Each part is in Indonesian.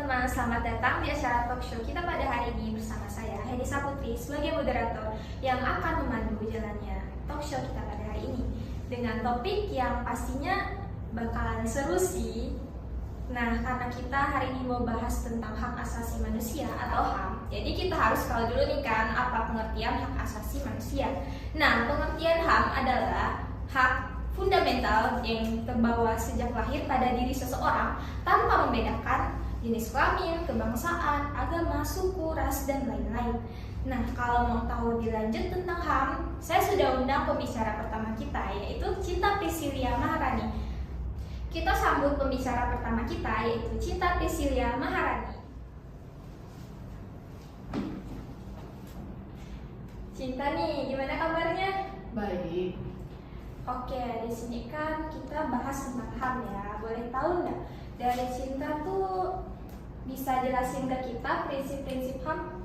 teman-teman, selamat datang di acara talk show kita pada hari ini bersama saya, Hedi Saputri, sebagai moderator yang akan memandu jalannya talk show kita pada hari ini dengan topik yang pastinya bakalan seru sih. Nah, karena kita hari ini mau bahas tentang hak asasi manusia atau HAM, jadi kita harus tahu dulu nih kan apa pengertian hak asasi manusia. Nah, pengertian HAM adalah hak fundamental yang terbawa sejak lahir pada diri seseorang tanpa membedakan jenis kelamin, kebangsaan, agama, suku, ras, dan lain-lain. Nah, kalau mau tahu lebih lanjut tentang HAM, saya sudah undang pembicara pertama kita, yaitu Cinta Priscilia Maharani. Kita sambut pembicara pertama kita, yaitu Cinta Priscilia Maharani. Cinta nih, gimana kabarnya? Baik. Oke, di sini kan kita bahas tentang HAM ya. Boleh tahu nggak dari Cinta tuh bisa jelasin ke kita prinsip-prinsip HAM?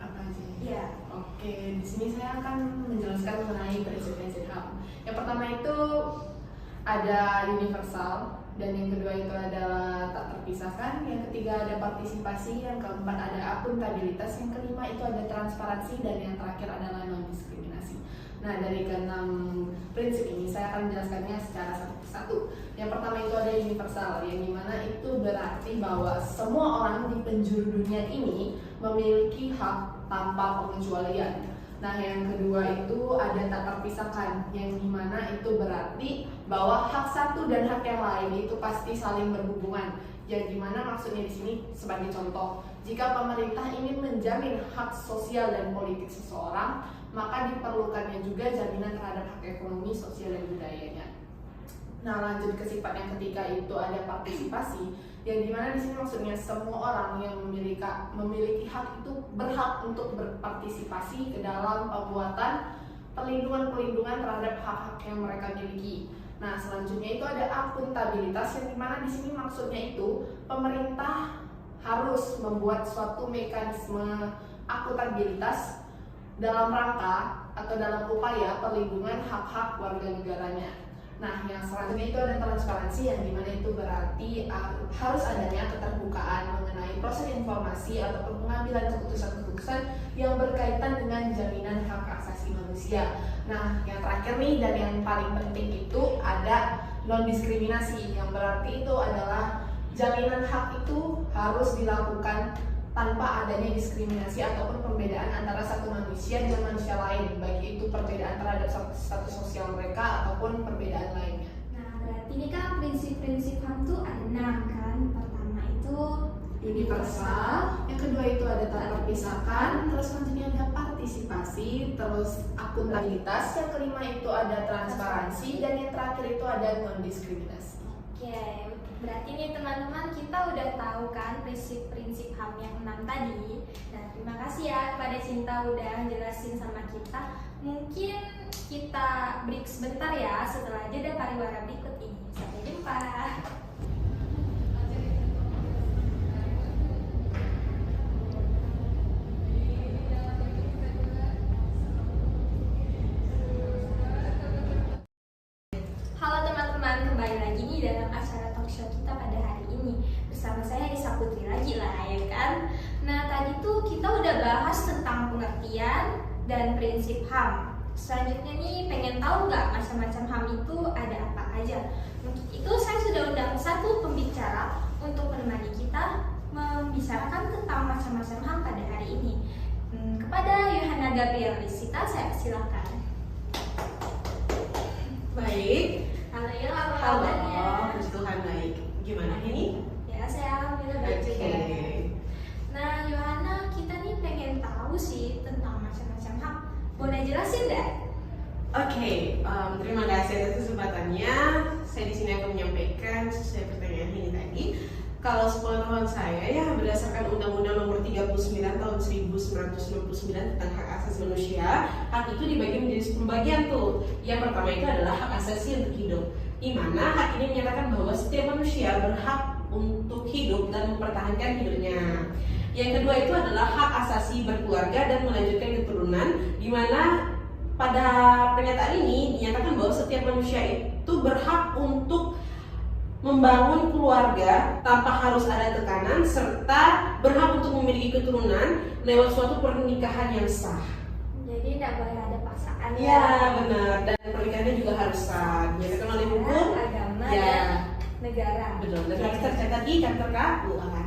Apa sih? Iya. Oke, di sini saya akan menjelaskan mengenai prinsip-prinsip HAM. Yang pertama itu ada universal, dan yang kedua itu adalah tak terpisahkan, yang ketiga ada partisipasi, yang keempat ada akuntabilitas, yang kelima itu ada transparansi, dan yang terakhir adalah non-diskriminasi. Nah, dari keenam prinsip ini saya akan menjelaskannya secara satu persatu. Yang pertama itu ada universal, yang dimana itu berarti bahwa semua orang di penjuru dunia ini memiliki hak tanpa pengecualian. Nah, yang kedua itu ada tak terpisahkan, yang dimana itu berarti bahwa hak satu dan hak yang lain itu pasti saling berhubungan. Yang dimana maksudnya di sini sebagai contoh, jika pemerintah ingin menjamin hak sosial dan politik seseorang, maka diperlukannya juga jaminan terhadap hak ekonomi, sosial, dan budayanya. Nah, lanjut ke sifat yang ketiga itu ada partisipasi, yang dimana di sini maksudnya semua orang yang memiliki hak itu berhak untuk berpartisipasi ke dalam pembuatan perlindungan terhadap hak-hak yang mereka miliki. Nah, selanjutnya itu ada akuntabilitas, yang dimana di sini maksudnya itu pemerintah harus membuat suatu mekanisme akuntabilitas dalam rangka atau dalam upaya perlindungan hak-hak warga negaranya. Nah, yang selanjutnya itu ada transparansi, yang dimana itu berarti harus adanya keterbukaan mengenai proses informasi ataupun pengambilan keputusan-keputusan yang berkaitan dengan jaminan hak asasi manusia. Nah, yang terakhir nih dan yang paling penting itu ada non-diskriminasi, yang berarti itu adalah jaminan hak itu harus dilakukan tanpa adanya diskriminasi ataupun perbedaan antara satu manusia dengan manusia lain, baik itu perbedaan terhadap status sosial mereka ataupun perbedaan lainnya. Nah, berarti ini kan prinsip-prinsip HAM tuh ada 6 kan. Pertama itu universal, yang kedua itu ada tak terpisahkan, terus selanjutnya ada partisipasi, terus akuntabilitas, yang kelima itu ada transparansi, dan yang terakhir itu ada non-diskriminasi. Oke, berarti nih teman-teman kita udah tahu kan prinsip-prinsip HAM yang 6 tadi. Dan terima kasih ya kepada Cinta udah jelasin sama kita. Mungkin kita break sebentar ya setelah jeda pariwara berikut ini. Sampai jumpa. Halo teman-teman, kembali lagi nih dalam acara talk show kita pada hari ini. Bersama saya Hedi Saputri lagi lah ya kan. Nah, tadi tuh kita udah bahas tentang pengertian dan prinsip HAM. Selanjutnya nih pengen tahu nggak macam-macam HAM itu ada apa aja. Untuk itu saya sudah undang satu pembicara untuk menemani kita membicarakan tentang macam-macam HAM pada hari ini. Kepada Yohana Gabriel Risita, saya silakan. Baik. Halo ya, apa Halo, kabarnya? puji Tuhan baik. Gimana ini? Ya, saya alhamdulillah baik juga. Oke. Nah, Yohana, kita nih pengen tahu sih tentang macam-macam HAM. Boleh jelasin nggak? Oke, terima kasih atas kesempatannya. Saya di sini akan menyampaikan sesuai pertanyaan ini tadi. Kalau sepengetahuan saya ya berdasarkan Undang-Undang Nomor 39 Tahun 1999 tentang hak asasi manusia, hak itu dibagi menjadi pembagian tuh. Yang pertama itu adalah hak asasi untuk hidup, di mana hak ini menyatakan bahwa setiap manusia berhak untuk hidup dan mempertahankan hidupnya. Yang kedua itu adalah hak asasi berkeluarga dan melanjutkan keturunan, di mana pada pernyataan ini dinyatakan bahwa setiap manusia itu berhak untuk membangun keluarga tanpa harus ada tekanan, serta berhak untuk memiliki keturunan lewat suatu pernikahan yang sah. Jadi tidak boleh ada paksaan. Ya benar, dan pernikahannya juga harus sah, dinyatakan oleh hukum, agama, ya dan negara. betul, dan harus tercatat di kantor KUA.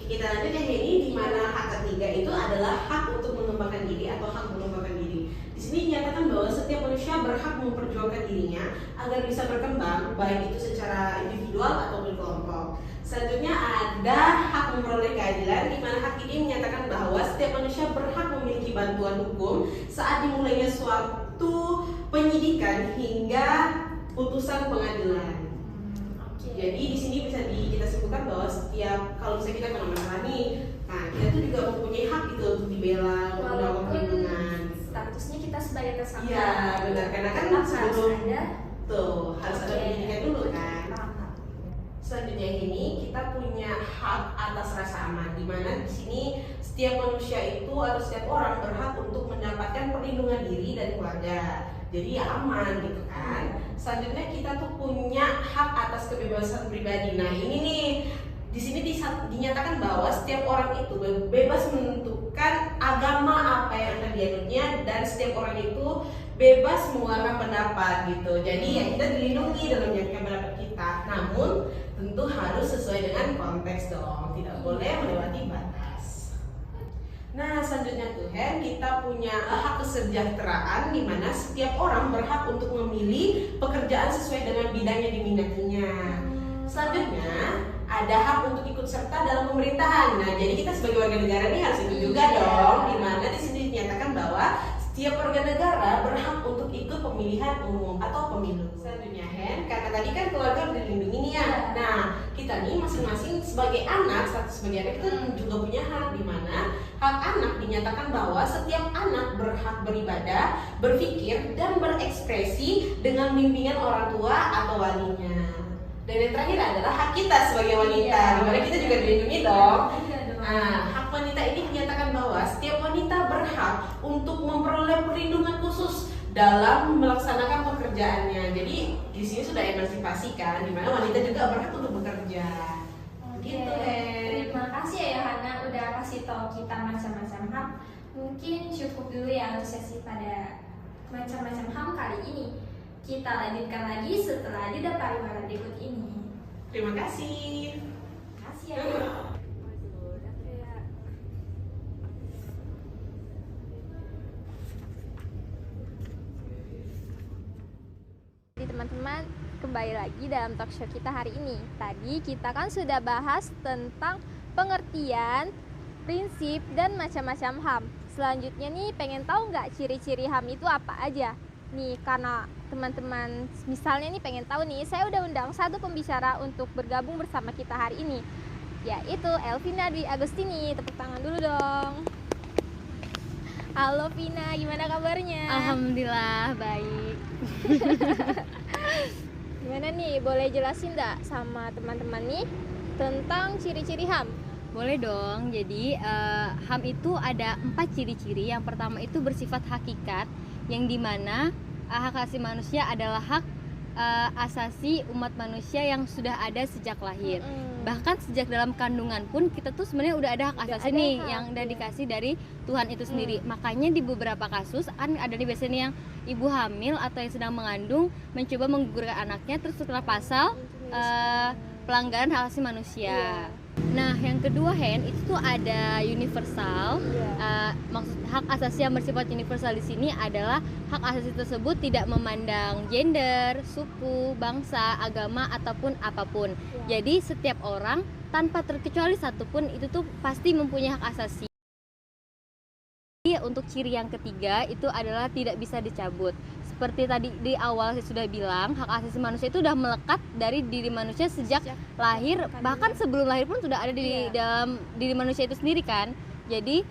Kita lanjut yang ini, di mana hak ketiga itu adalah hak untuk mengembangkan diri atau hak mengembangkan diri. Di sini dinyatakan bahwa setiap manusia berhak memperjuangkan dirinya agar bisa berkembang, baik itu secara individual ataupun kelompok. Selanjutnya ada hak memperoleh keadilan, di mana hak ini menyatakan bahwa setiap manusia berhak memiliki bantuan hukum saat dimulainya suatu penyidikan hingga putusan pengadilan. Jadi di sini bisa kita sebutkan bahwa setiap kalau misalnya kita kena masalah nih, nah kita tuh juga mempunyai hak gitu untuk dibela, melakukan perlindungan. Statusnya kita sebagai tersangka. Iya benar, karena kan tetap sebelum harus ada. tuh harus ada penyidikan dulu kan. Paham. Selanjutnya ini kita punya hak atas rasa aman, di mana di sini setiap manusia itu atau setiap orang berhak untuk mendapatkan perlindungan diri dan keluarga. Jadi ya aman gitu kan. Selanjutnya kita tuh punya hak atas kebebasan pribadi. Nah ini nih di sini dinyatakan bahwa setiap orang itu bebas menentukan agama apa yang akan dianutnya, dan setiap orang itu bebas mengeluarkan pendapat gitu. Jadi ya kita dilindungi dalam menyampaikan pendapat kita. Namun tentu harus sesuai dengan konteks dong, tidak boleh melewati batas. Nah selanjutnya tuh kita punya hak kesejahteraan, di mana setiap orang berhak untuk memilih pekerjaan sesuai dengan bidang yang diminatinya. Selanjutnya ada hak untuk ikut serta dalam pemerintahan. Nah jadi kita sebagai warga negara ini harus ikut juga dong, di mana di sini dinyatakan bahwa setiap warga negara berhak untuk ikut pemilihan umum atau pemilu. Selanjutnya karena tadi kan keluarga udah dilindungi nih ya. Nah kita nih masing-masing sebagai anak, status sebagai anak itu juga punya hak, di mana hak anak dinyatakan bahwa setiap anak berhak beribadah, berpikir, dan berekspresi dengan bimbingan orang tua atau walinya. Dan yang terakhir adalah hak kita sebagai wanita, di mana kita juga dilindungi dong. Nah, hak wanita ini dinyatakan bahwa setiap wanita berhak untuk memperoleh perlindungan khusus dalam melaksanakan pekerjaannya. Jadi di sini sudah emansipasi kan, di mana wanita juga berhak untuk bekerja. Gitu deh. Terima kasih ya Yohana udah kasih tahu kita macam-macam hak. Mungkin cukup dulu ya untuk sesi pada macam-macam hak kali ini. Kita lanjutkan lagi setelah jeda pariwara berikut ini. Terima kasih. Terima kasih ya. Jadi teman-teman, kembali lagi dalam talk show kita hari ini. Tadi kita kan sudah bahas tentang pengertian, prinsip, dan macam-macam HAM. Selanjutnya nih, pengen tahu nggak ciri-ciri HAM itu apa aja? Nih, karena teman-teman misalnya nih pengen tahu nih, saya udah undang satu pembicara untuk bergabung bersama kita hari ini, yaitu Elvina Dwi Agustini. Tepuk tangan dulu dong. Halo Vina, gimana kabarnya? Alhamdulillah baik. Gimana nih, boleh jelasin nggak sama teman-teman nih tentang ciri-ciri HAM? Boleh dong. Jadi HAM itu ada 4 ciri-ciri. Yang pertama itu bersifat hakikat, yang dimana hak asasi manusia adalah hak asasi umat manusia yang sudah ada sejak lahir. Bahkan sejak dalam kandungan pun kita tuh sebenarnya udah ada hak asasi nih yang udah dikasih dari Tuhan itu sendiri. Makanya di beberapa kasus ada nih biasanya yang ibu hamil atau yang sedang mengandung mencoba menggugurkan anaknya terus setelah pasal pelanggaran hak asasi manusia. Nah, yang kedua itu tuh ada universal. Maksud hak asasi yang bersifat universal di sini adalah hak asasi tersebut tidak memandang gender, suku, bangsa, agama ataupun apapun. Jadi setiap orang tanpa terkecuali satupun itu tuh pasti mempunyai hak asasi. Untuk ciri yang ketiga itu adalah tidak bisa dicabut. Seperti tadi di awal saya sudah bilang, hak asasi manusia itu sudah melekat dari diri manusia sejak lahir, bahkan sebelum lahir pun sudah ada di dalam diri manusia itu sendiri kan. Jadi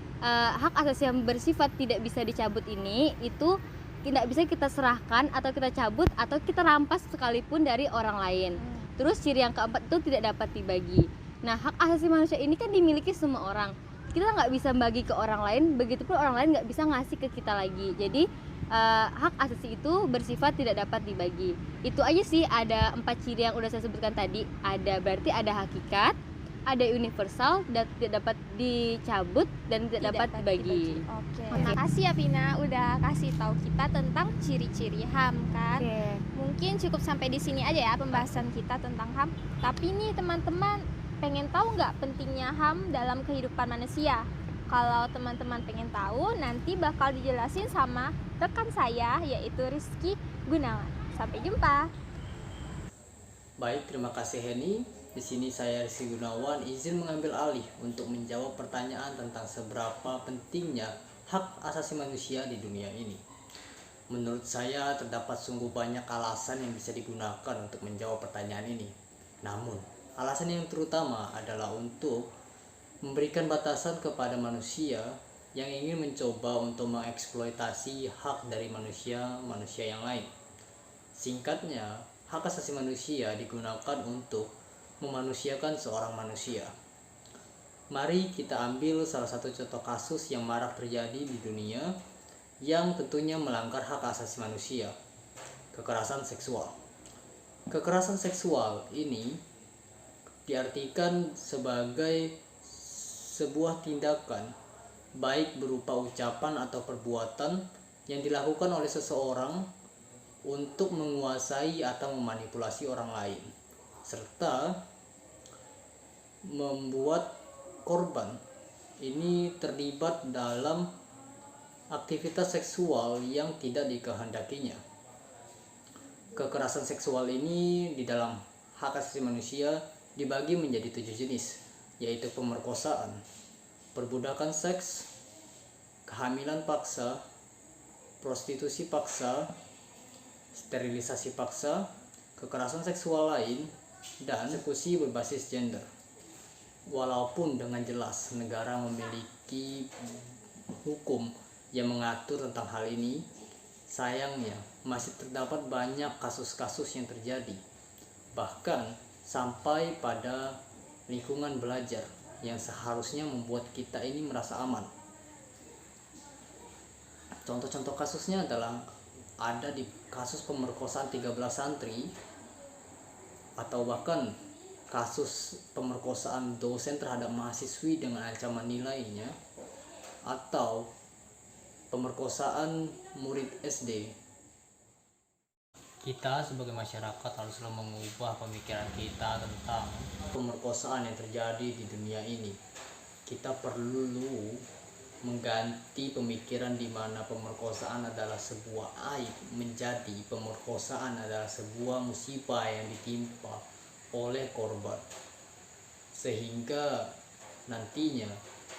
hak asasi yang bersifat tidak bisa dicabut ini itu tidak bisa kita serahkan atau kita cabut atau kita rampas sekalipun dari orang lain. Terus ciri yang keempat itu tidak dapat dibagi. Nah, hak asasi manusia ini kan dimiliki semua orang. Kita nggak bisa bagi ke orang lain, begitupun orang lain nggak bisa ngasih ke kita lagi. Jadi hak asasi itu bersifat tidak dapat dibagi. Itu aja sih, ada 4 ciri yang udah saya sebutkan tadi. Berarti ada hakikat, ada universal, dan tidak dapat dicabut, dan tidak dapat dibagi. Oke. Terima kasih ya Vina udah kasih tahu kita tentang ciri-ciri HAM kan. Mungkin cukup sampai di sini aja ya pembahasan kita tentang HAM. Tapi nih teman-teman, pengen tahu nggak pentingnya HAM dalam kehidupan manusia? Kalau teman-teman pengen tahu, nanti bakal dijelasin sama rekan saya, yaitu Rizky Gunawan. Sampai jumpa. Baik, terima kasih Heni. Di sini saya Rizky Gunawan izin mengambil alih untuk menjawab pertanyaan tentang seberapa pentingnya hak asasi manusia di dunia ini. Menurut saya terdapat sungguh banyak alasan yang bisa digunakan untuk menjawab pertanyaan ini. Namun, alasan yang terutama adalah untuk memberikan batasan kepada manusia yang ingin mencoba untuk mengeksploitasi hak dari manusia yang lain. Singkatnya, hak asasi manusia digunakan untuk memanusiakan seorang manusia. Mari kita ambil salah satu contoh kasus yang marak terjadi di dunia yang tentunya melanggar hak asasi manusia, kekerasan seksual. Kekerasan seksual ini diartikan sebagai sebuah tindakan baik berupa ucapan atau perbuatan yang dilakukan oleh seseorang untuk menguasai atau memanipulasi orang lain, serta membuat korban ini terlibat dalam aktivitas seksual yang tidak dikehendakinya. Kekerasan seksual ini di dalam hak asasi manusia dibagi menjadi 7 jenis, yaitu pemerkosaan, perbudakan seks, kehamilan paksa, prostitusi paksa, sterilisasi paksa, kekerasan seksual lain, dan eksekusi berbasis gender. Walaupun dengan jelas negara memiliki hukum yang mengatur tentang hal ini, sayangnya masih terdapat banyak kasus-kasus yang terjadi, bahkan sampai pada lingkungan belajar yang seharusnya membuat kita ini merasa aman. Contoh-contoh kasusnya adalah ada di kasus pemerkosaan 13 santri, atau bahkan kasus pemerkosaan dosen terhadap mahasiswi dengan ancaman nilainya, atau pemerkosaan murid SD. Kita sebagai masyarakat haruslah mengubah pemikiran kita tentang pemerkosaan yang terjadi di dunia ini. Kita perlu mengganti pemikiran di mana pemerkosaan adalah sebuah aib menjadi pemerkosaan adalah sebuah musibah yang ditimpa oleh korban, sehingga nantinya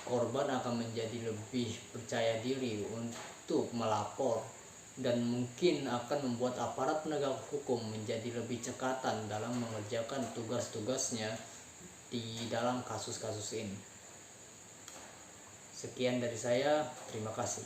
korban akan menjadi lebih percaya diri untuk melapor, dan mungkin akan membuat aparat penegak hukum menjadi lebih cekatan dalam mengerjakan tugas-tugasnya di dalam kasus-kasus ini. Sekian dari saya, terima kasih.